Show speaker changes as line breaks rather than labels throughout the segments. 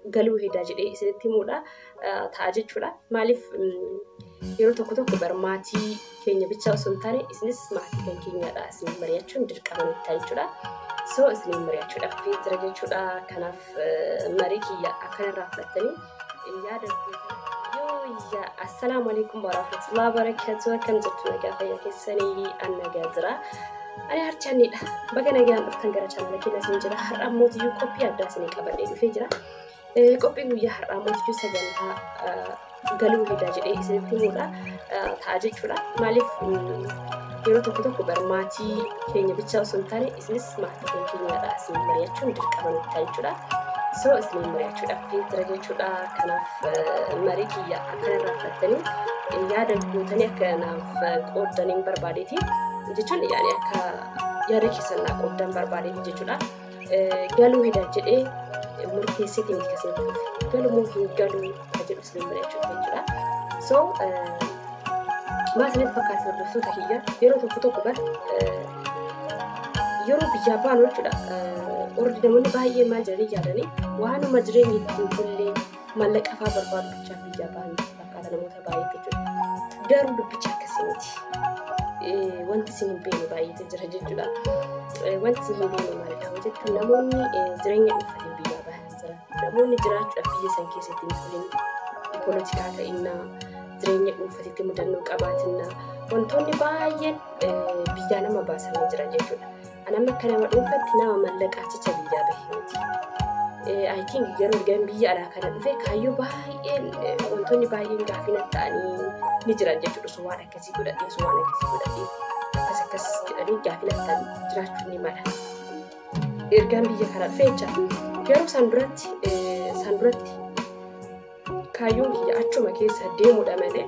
galuu hedaa jedhee isinitti himuudha ta'a jechuudha. Maaliif yeroo tokko barmaatii keenya bichaa osoo hin taane isinis maatii kan keenyaadha isin mari'achuun dirqama nutti ta'a jechuudha. So isin mari'achuudhaaf jira jechuudha. Kanaaf marii kiyya akkanarraa fudhattanii yaada yoo assalamu alaikum warahmatullahi wabarakatuh. Akkam jirtu nagaa fayyaa keessanii annagaa jira. Ani harchaanidha. Baga nagaan dhuftan gara chaanala keenya isin jira. Har'a mootiyyuu qophii addaa isinii qabadhee dhufee jira. Qophiin guyyaa har'aa mootiyyuu sagantaa galuu hedaa jedhee isinitti himuudha ta'a jechuudha. Maaliif yeroo tokko barmaatii keenya bichaa osoo hin taane isinis maatii kan keenyaadha isin mari'achuun dirqama nutti ta'a jechuudha. So isin mari'achuudhaaf jira jechuudha. Kanaaf marii kiyya akkanarraa fudhattanii yaada gootanii akkanaaf qooddaniin barbaadeeti jechuun yaani akka yaada keessan naa qooddan barbaadeeti jechuudha. Galuu hedaa jedhee murteessitee miti kasanii dhufe galuu hin galuu jedhu isin mari'achuudha jechuudha. So maasiniif fakkaatu hordoftoota kiyya yeroo tokko bar yeroo biyyaa baanu jechuudha. Ordi namoonni baay'ee maal jedhanii yaadanii waanuma jireenya ittiin kullee mallaqa fa'aa barbaadu bichaa biyyaa baanu fakkaata namoota baay'eetu jechuudha. Garuu dubbicha akkasii miti. Wanti isin hin beekne baay'eetu jira jechuudha. Wanti isin hin beekne maalidha hojjettan namoonni jireenya dhuunfatee biyyaa bahan jira. Namoonni jiraachuudhaaf biyya san keessatti hin turin poolitikaa ta'innaa jireenya dhuunfateetti mudannoo qabaatinaa wantoonni baay'een biyyaa nama baasanii jira jechuudha. Anamma akka nama dhuunfatti nama mallaqaa jecha biyyaa bahee miti. I think yeroo biyya alaa kana dhufe kaayyoo baay'een wantoonni baay'een gaafina ta'anii ni jiran jechuudha. So waan akkasii godhadhee akkas jedhanii gaafina ta'anii jiraachuu ni mala. Ergaan biyya kana dhufe jecha yeroo san duratti kaayyoon kiyya achuma keessa deemuudha malee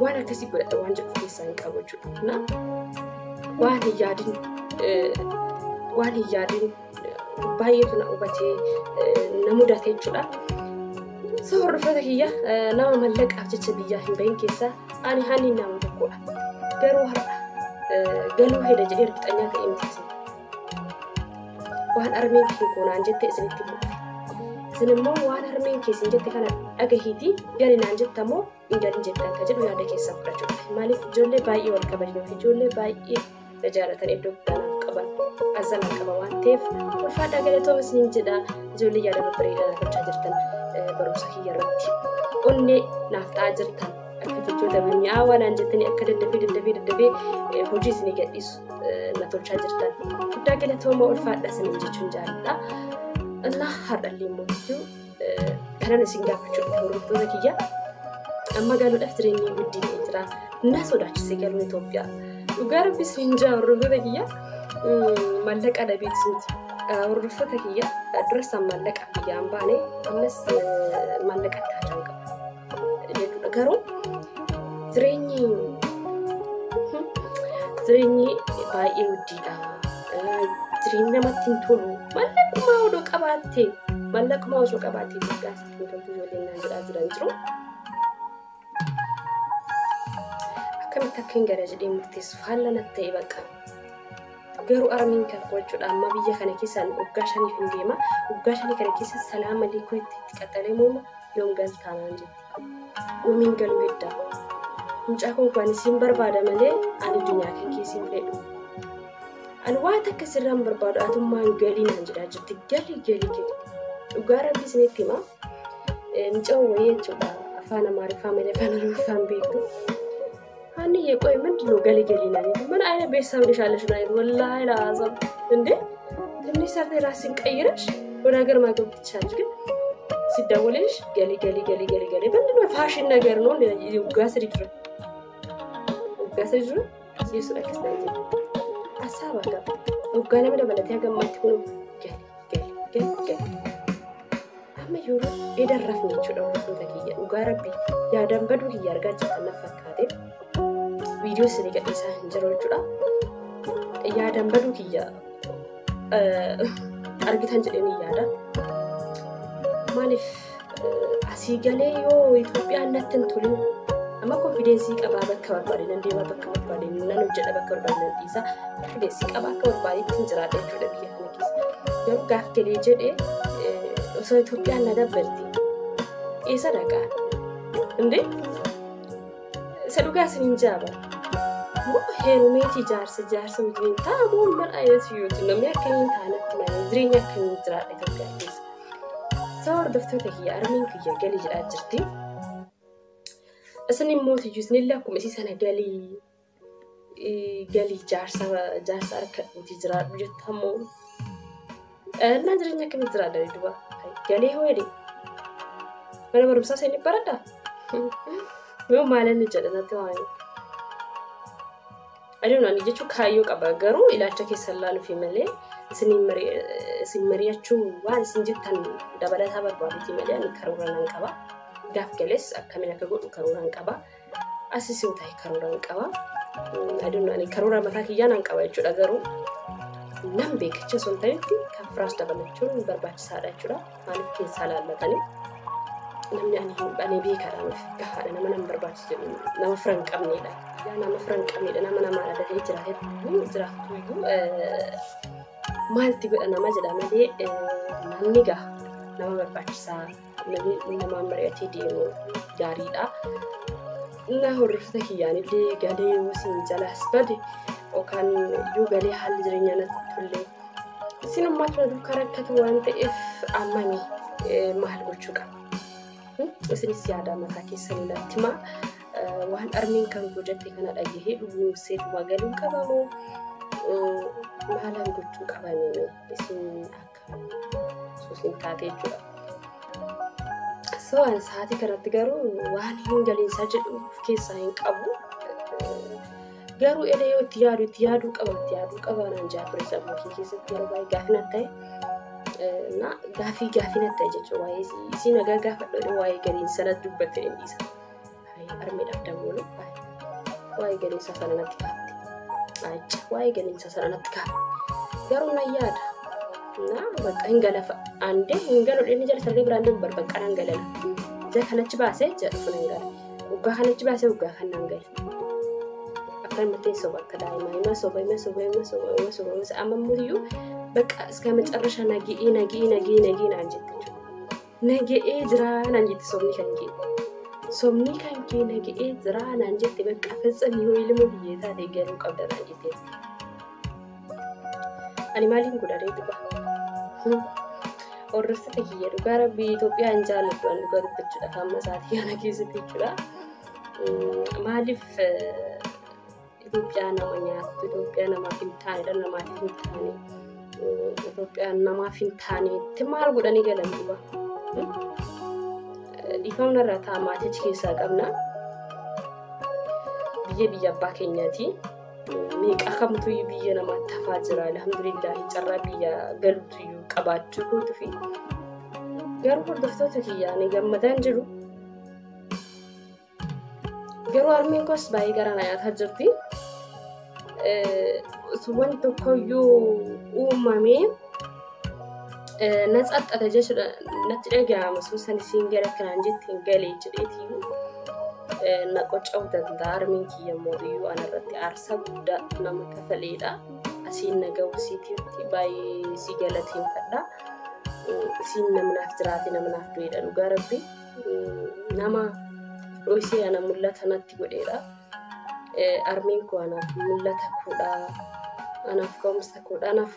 waan akkasii godhadha waan jedhu keessaa hin qabu jechuudha. Waan hin yaadin baay'eetu na hubatee na mudate jechuudha. So hordoftoota kiyya nama mallaqaaf jecha biyyaa hin bahin keessaa ani hani nama tokkodha. Garuu har'a galuu heda jedhee hirkixanyaa ta'e miti isin. Waan armeen kee koonaan jette isinitti himuudha. Isin immoo waan armeen keessin jette kana dhagahiitii gari naan jettammoo hin galin jettan ka jedhu yaada keessaa fudhachuudha. Maaliif ijoollee baay'ee wal kabajnoo fi ijoollee baay'ee jaalatan iddoo guddaanaaf qaban azzalan qaba waan ta'eef ulfaadhaa galatooma isiniin jedha. Ijoollee yaada babbareedaa gochaa jirtan barumsa kiyya irratti onnee naaf ta'aa jirtan akka jechoota mi'aawaa naan jettanii akka daddafee hojii isinii gadhiisu na tolchaa jirtan guddaa galatooma ulfaadhaa isiniin jechuun jaalladha. Innaa har'allee immoo kanan isin gaafachuudha hordoftoota kiyya amma galuudhaaf jireenyi guddinee jira. Na sodaachisee galuun Itoophiyaa. Dhugaa rabbi isin jaa hordoftoota kiyya mallaqa dhabeetti hordoftoota kiyya durasaan mallaqa biyyaan baane ammas mallaqa taachaan qaba jechuudha. Garuu jireenyi baay'ee guddiidha. Jireenyi namatti hin tolu. Mallaquma osoo qabaattee dhugaas wantoota ijoolleen naan jedhaa jiran jiru. Akkamitti akka hin gara jedhee murteessuuf haala natti ta'e bakka. Garuu armiin kan jechuudha amma biyya kana keessaan waggaa 5 hin deema. Waggaa 5 kana keessa salaama aleikum itti qaxalee mooma yoom galtaanaan jetti. Yoomiin galuu heddaa. Mucaa kun isin barbaada malee ani dunyaa kan keessi hin fedhu. Ani waan akka sirraan barbaadu atummaan galii naan jedhaa jirti. Galii. Dhugaa rabbi isinitti hima. Mucaa wayii jechuudha afaan Amaariffaa malee afaan Oromoffaan beektu. Hani የቆይ ምንድነው ገለገሊ ነኝ ምን አይነት ቤተሰብ ልሻለሽ ነው ወላሂ ላዛም እንዴ ትንሽ ሰርተ ራስን ቀይረሽ ወደ ሀገር ማግባት ትችላለሽ። ግን ሲደወልሽ ገሊ ምንድነው ፋሽን ነገር ነው ጋስሪ ድሮ ሲሱ ለክስተኝ አሳባጋ ወጋለ መደበለት ያገማት ሆኖ ገሊ አመ ይሩ የደረፍኝ ይችላል ነው ተከየ ወጋረቢ ያደንበዱ ይያርጋጭ ተነፈካቴ ቪዲዮ ስለቀደሰ እንጀሮቹላ ያደንበዱ ይያ አርግተን ጀደን ይያዳ ማለፍ አሲገሌ ዮ ኢትዮጵያ ነትን ቱሉ አማ ኮንፊደንስ ይቀባ በከባባሪ እንደማ በከባባሪ ነን ጀደ በከባባሪ ይዛ ኮንፊደንስ ይቀባ ከባባሪ ትንጀራለች ወደ ቢያ ነኪስ ያው ጋፍቴ ጀደ osoo Itoophiyaan na dabbalti eessa dhaqaa inde isa dhugaa isin hin jaaba heerumeetii jaarsa wajjin taa'amuun mana ayyaasiyyootu namni akka hin taanatti malee jireenya akka hin jiraadha Itoophiyaa keessa. Sababa hordoftoota kiyya armiin kiyya galii jedhaa jirti. Isin immoo isinillee akkuma isii sana galii jaarsa harka nuti jiraadhu jettamoo na jireenya akkamii jiraadha duuba galii ho'edhe mana barumsaa seenii baradha yoo maalanni jedhanatti waa'ee adeemnaan jechuun kaayyoo qaba garuu ilaalcha keessan laaluuf malee isin mari'achuu waan isin jettan dabalataa barbaaduuti malee ani karoora nan qaba gaaf galees akkamiin akka godhu karoora nan qaba asis yoo ta'e karoora nan qaba adeemnaan karoora mataa kiyyaa nan qaba jechuudha garuu nam beekacha sun ta'etti kan firaas dabalachuun barbaachisaadha jechuudha maaliif keessaa laallatanii namni ani beekaadhaan gahaadha nama nan barbaachisu nama fira hin qabneedha nama fira hin qabneedha nama namaan adatee jiraatu maalti godha nama jedha malee namni gaha nama barbaachisaa nama mari'atee deemu gaariidha. Na hordoftoota kiyyaanillee galee yoo isin jalaas bade yookaan yoo galee haalli jireenyaa natti tolle isin ummata duukaa rakkatu waan ta'eef ammami maal gochuu qaba. Isinis yaada mataa keessan irratti himaa waan armiin kan gojatte kana dhagahee dhuguumseetuma galuu qabamoo maalaan gochuu qabamee isin akka suusin taatee jechuudha. So an sa'aatii kanatti garuu waan hin galiinsaa jedhu keessaa hin qabu. Garuu edee yoo itti yaaduu qaba naan jaa ture sammuu keessatti yeroo baay'ee gaafina ta'e na gaafii na ta'e jechuudha waa'ee isii nagaa gaafadhu waa'ee galiinsa na dubbatte dhiisa. Armeedhaaf daboolu waa'ee galiinsa sana natti kaafte. Waa'ee galiinsa sana natti kaafte. Garuu na yaada. Na bakka hin galafa ande hin galu inni jala saree biraan deemu barbaqqa nan galala. Ija kanatti baasee jedhu funa hin gala. Waggaa kanatti baasee waggaa kan nan gala. Akkan mateen soba akka daa'ima soba amma muyyuu bakka iska macarrasha nagee naan jette. Nagee jira naan jette sobni kan kee. Sobni kan kee nagee jira naan jette bakka fetsamii yoo ilmu biyyee taatee galuu qabda naan jette. Ani maaliin godhadee dhuga? Hordoftoota kiyya dhugaa rabbii Itoophiyaan jaalladhu an dhugaa dubbachuudhaaf amma sa'aatii kana keessatti jechuudha. Maaliif Itoophiyaan nama nyaattu, Itoophiyaan namaaf hin taanedha, namaaf hin taane. Itoophiyaan namaaf hin taanetti maal godhanii galan dhuga? Dhiifamna irraa ta'a maatii achi keessaa qabna. Biyya abbaa keenyaati. Meeqa kamtu biyya namaatti hafaa jira alhamdulillah carraa biyya galuutu qabaachuu kootu fi garuu hordoftoota kiyyaa ni gammadaan jiru. Garuu armiin koos baay'ee garaa na nyaataa jirti. Wanti tokkoyyuu uumamee na xaxxata jechuudha natti dhaga'ama sun isiin gara kanaan jettiin galee jedheetii. Na qoca'uu danda'a armiin kiyya mooyyuu anarratti aarsaa guddaa nama kafaleedha. Asiin nagahuu siitiitti baay'ee si galateeffadha. Isiin namnaaf jiraate namnaaf du'eedha dhugaa rabbi. Nama dhoosee ana mul'ata natti godheedha. Armiin koo anaaf mul'ata koodhaa. Anaaf ka'umsa koodhaa. Anaaf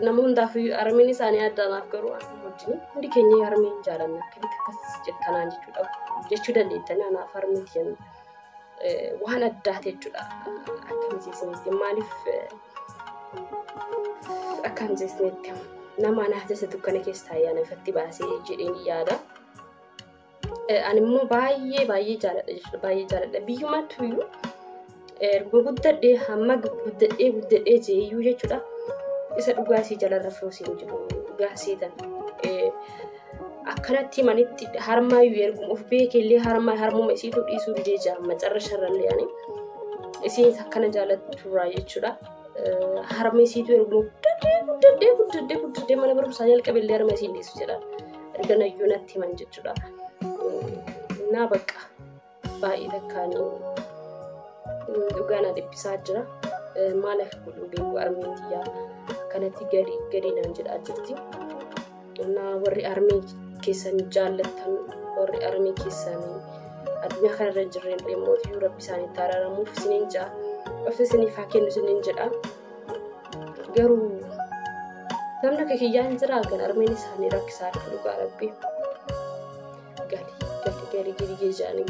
nama hundaaf armiin isaanii adda anaaf garuu wajjin hundi keenya armiin jaalanna akkamitti akkas jettanaan jechuudha. Jechuu dandeettanii anaaf armiin waan addaate jechuudha. Akkamitti isinitti maaliif akkamitti isinitti nama anaaf jasa dukkana keessa taa'ee ifatti baasee jedheen yaada. Ani immoo baay'ee jaaladha jechuudha. Baay'ee jaaladha. Biyyumattuyyuu guddadhee hamma guddadhee jeeyyuu jechuudha. Isa dhugaasii jalarra firoosiin jiru dhugaasiitan. Akkanatti manitti harmaayyuu ergum of beekellee harmuma isiitu dhiisuu didee jira macarrasharrallee yaani isiin akkana jaalatturaa jechuudha. Harma isiitu ergum guddadhee mana barumsaa jalqabellee harma isiin dhiisu jedha. Erga nayyuu natti himan jechuudha. Naa bakka baay'ee takkaanii dhugaa na dhiphisaa jira. Maal akka godhu beeku armiin kiyyaa akkanatti gadi naan jedhaa jirti. warri armee keessan jaallatan warri armee keessan addunyaa kanarra jirren dhimmoota rabbi isaanii taaraaramuuf isiniin ja'a of isiniif haa kennu isiniin jedha garuu namni akka kiyyaan jira kan armeen isaanii rakkisaa dhugaa rabbi gadi jaanii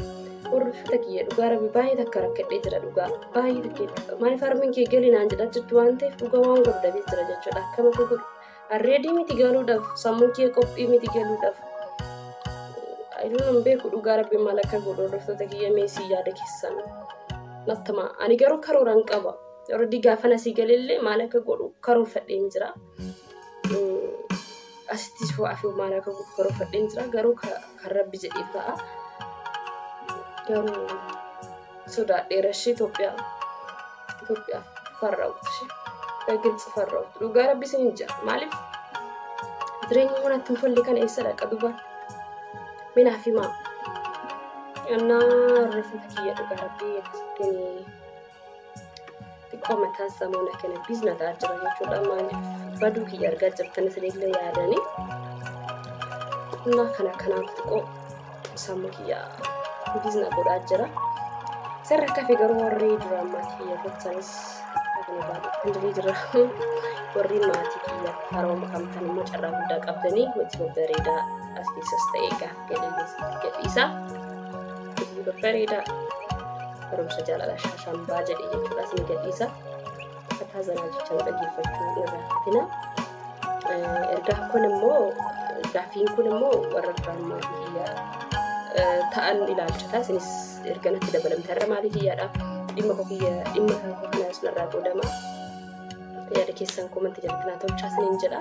warri uffata kiyya dhugaa rabbi baay'ee takka rakkadhee jira dhugaa baay'ee takka maaliif armeen kee galii naan jedha jettu waan ta'eef dhugaa waan godhatee jira jechuudha akkama godhu arreedii miti galuudhaaf sammuu kee qophii miti galuudhaaf ayiduun beeku dhugaa rabbi maal akka godhu hordoftoota kiyya meesii yaada keessan nattama ani garuu karooraan qaba yeroo gaafa nasii galillee maal akka godhu karoorfadheen jira asittis fa'aa maal akka godhu karoorfadheen jira garuu kan rabbi jedhee ta'a garuu sodaadhee rashii Itoophiyaa farraa'utti Gilsi farraa'utti dhugaa rabbi isin jira maaliif jireenya manatti hin tolle kana eessa dhaqa dubaan minaa fi maa rifeensa kiyya dhugaa rabbi akkasitti xiqqoo mataa samuuna kana biiznataa jira jechuudha maaliif baduu kiyya argaa jirtan isinillee yaadanii kanaaf xiqqoo sammuu kiyya biizna godhaa jira sarara kafee garuu warri duraan maatii kiyya gochanis Andri jira warri maatii kiyya harooma kamtan immoo carraa guddaa qabdanii hojii babbareedaa as keessas ta'ee gaaf gadhiisaa hojii babbareedaa barumsa jaalalaa shaashambaa jedhee jechuudhaas ni gadhiisa fataa zanaa jechaan dhaggeeffachuu irraanfatina ergaan kun immoo gaafiin kun immoo warra duraan maatii kiyya ta'an ilaalchataa isinis erganatti dabalamte har'a maatii kiyyaadhaaf dhimma kan kokonaas narraa godhama yaada keessan komantii jalatti tolchaa isiniin jedha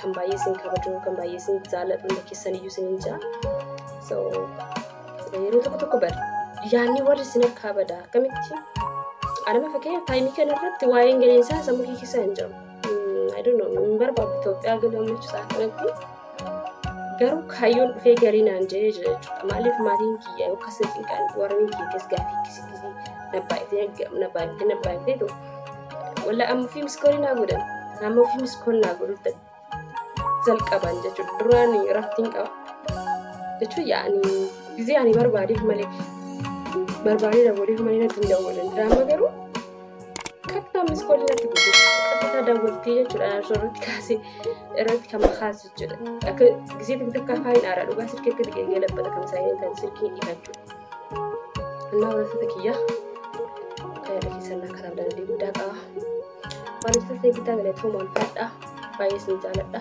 kan baay'ee isin kabaju kan baay'ee isin jaalladhu keessan iyyuu isiniin jedha so yeroo tokko bada yaanni warri isin akka bada akkamitti anama fakkeenya taayimii kana irratti waa'een galeensaa sammuu keessa hin jiru I don't know hin barbaadu Itoophiyaa galamaachuu isaa kanatti garuu kaayyoon dhufee garii naan jedhee jira jechuudha maaliif maatiin kiyya yookaan cinqaan warreen kiyyaas gaafii kisi nabbaayitee tu walla amma fi miskoolii naa godhan amma fi miskoolii naa godhutti jalqaban jechuudha duraan raftiin qaba jechuun yaa'anii gizee ani barbaadeef malee natti hin daawwalan diraama garuu kaktaa miskoolii natti godhu kaktaa daawwaltee jechuudha irratti kaasee irratti kan makaas jechuudha akka gizee takka faayin aaraa dhugaa sirkee akka dhiqee labbata kan saayinii kan sirkee dhiqachuudha warra kiyyaa kaayada keessan akka rabdaan guddaa qaba. Wantoota ta'e guddaa galatoomaa ulfaadha. Baay'ee isin jaalladha.